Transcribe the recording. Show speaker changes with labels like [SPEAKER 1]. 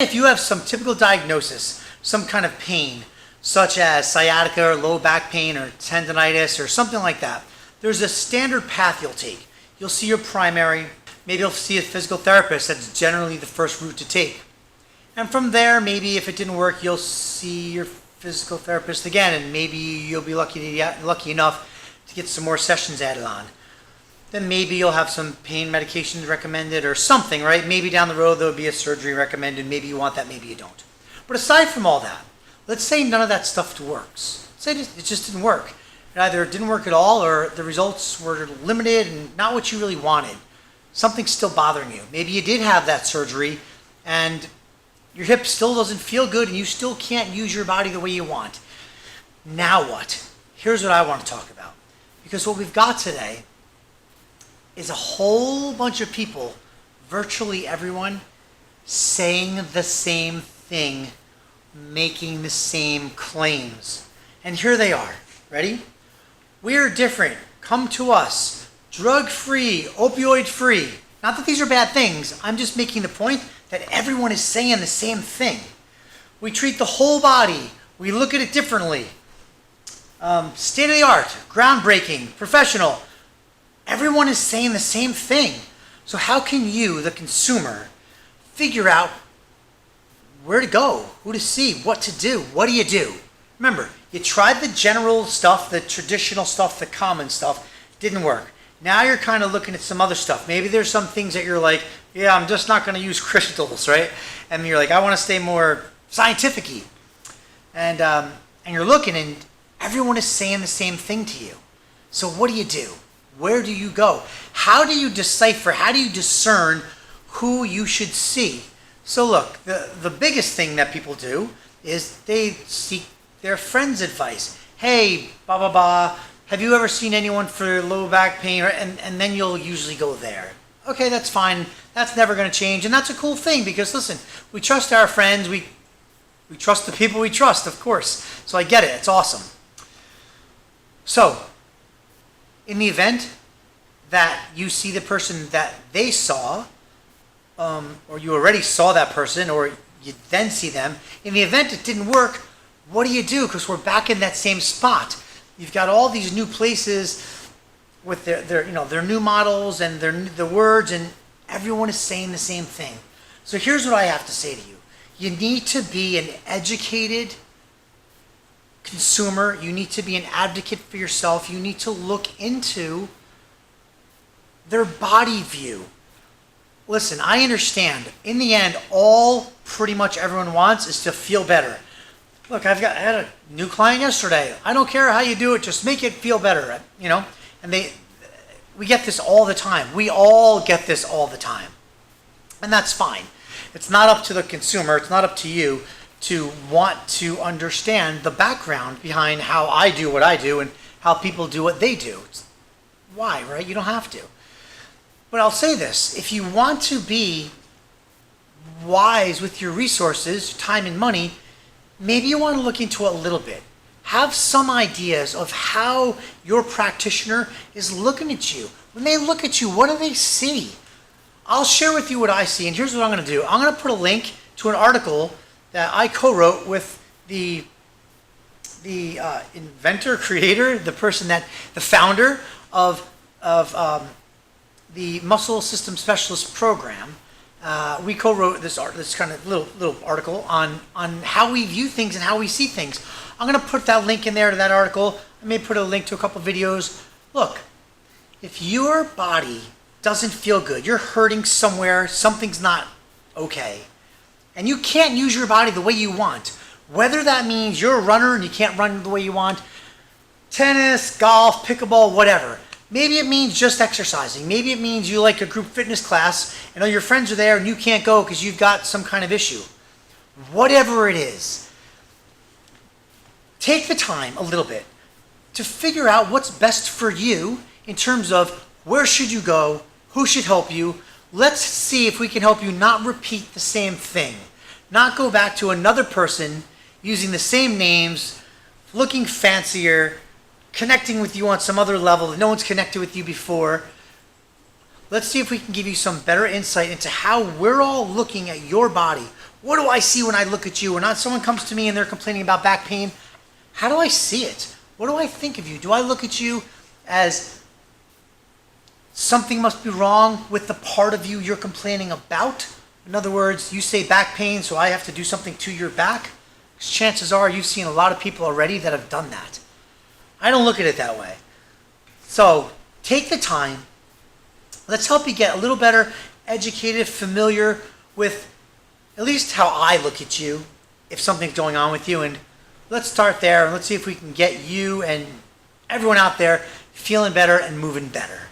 [SPEAKER 1] If you have some typical diagnosis, some kind of pain, such as sciatica or low back pain or tendonitis or something like that, there's a standard path you'll take. You'll see your primary, maybe you'll see a physical therapist. That's generally the first route to take. And from there, maybe if it didn't work, you'll see your physical therapist again, and maybe you'll be lucky enough to get some more sessions added on. Then maybe you'll have some pain medications recommended or something, right? Maybe down the road there'll be a surgery recommended. Maybe you want that, maybe you don't. But aside from all that, let's say none of that stuff works. Say it just didn't work. Either it didn't work at all or the results were limited and not what you really wanted. Something's still bothering you. Maybe you did have that surgery and your hip still doesn't feel good and you still can't use your body the way you want. Now what? Here's what I want to talk about. Because what we've got today is a whole bunch of people, virtually everyone, saying the same thing, making the same claims. And here they are. Ready? We're different. Come to us. Drug-free, opioid-free. Not that these are bad things. I'm just making the point that everyone is saying the same thing. We treat the whole body. We look at it differently. State-of-the-art, groundbreaking, professional. Everyone is saying the same thing. So how can you, the consumer, figure out where to go, who to see, what to do? What do you do? Remember, you tried the general stuff, the traditional stuff, the common stuff. Didn't work. Now you're kind of looking at some other stuff. Maybe there's some things that you're like, yeah, I'm just not going to use crystals, right? And you're like, I want to stay more scientific-y. And you're looking and everyone is saying the same thing to you. So what do you do? Where do you go? How do you decipher? How do you discern who you should see? So look, the biggest thing that people do is they seek their friends' advice. Hey, blah, blah, blah. Have you ever seen anyone for low back pain? And then you'll usually go there. Okay, that's fine. That's never going to change. And that's a cool thing because, listen, we trust our friends. We trust the people we trust, of course. So I get it. It's awesome. So, in the event that you see the person that they saw, or you already saw that person, or you then see them, in the event it didn't work, what do you do? Because we're back in that same spot. You've got all these new places with their new models and the words, and everyone is saying the same thing. So here's what I have to say to you. You need to be an educated consumer. You need to be an advocate for yourself. You need to look into their body view. Listen, I understand. In the end, all pretty much everyone wants is to feel better. Look, I had a new client yesterday. I don't care how you do it, just make it feel better, you know? And we get this all the time. We all get this all the time. And that's fine. It's not up to the consumer, it's not up to you to want to understand the background behind how I do what I do and how people do what they do. Why, right? You don't have to. But I'll say this, if you want to be wise with your resources, time and money, maybe you want to look into it a little bit. Have some ideas of how your practitioner is looking at you. When they look at you, what do they see? I'll share with you what I see, and here's what I'm going to do. I'm going to put a link to an article that I co-wrote with the inventor, creator, the founder of the Muscle System Specialist program. We co-wrote this kind of little article on how we view things and how we see things. I'm going to put that link in there to that article. I may put a link to a couple videos. Look, if your body doesn't feel good, you're hurting somewhere, something's not okay, and you can't use your body the way you want, whether that means you're a runner and you can't run the way you want, tennis, golf, pickleball, whatever. Maybe it means just exercising. Maybe it means you like a group fitness class and all your friends are there and you can't go because you've got some kind of issue. Whatever it is, take the time a little bit to figure out what's best for you in terms of where should you go, who should help you. Let's see if we can help you not repeat the same thing, not go back to another person using the same names, looking fancier, connecting with you on some other level that no one's connected with you before. let's see if we can give you some better insight into how we're all looking at your body. What do I see when I look at you? When someone comes to me and they're complaining about back pain, how do I see it? What do I think of you? Do I look at you as something must be wrong with the part of you you're complaining about? In other words, you say back pain, so I have to do something to your back? Because chances are you've seen a lot of people already that have done that. I don't look at it that way. So take the time. Let's help you get a little better educated, familiar with at least how I look at you if something's going on with you. And let's start there and let's see if we can get you and everyone out there feeling better and moving better.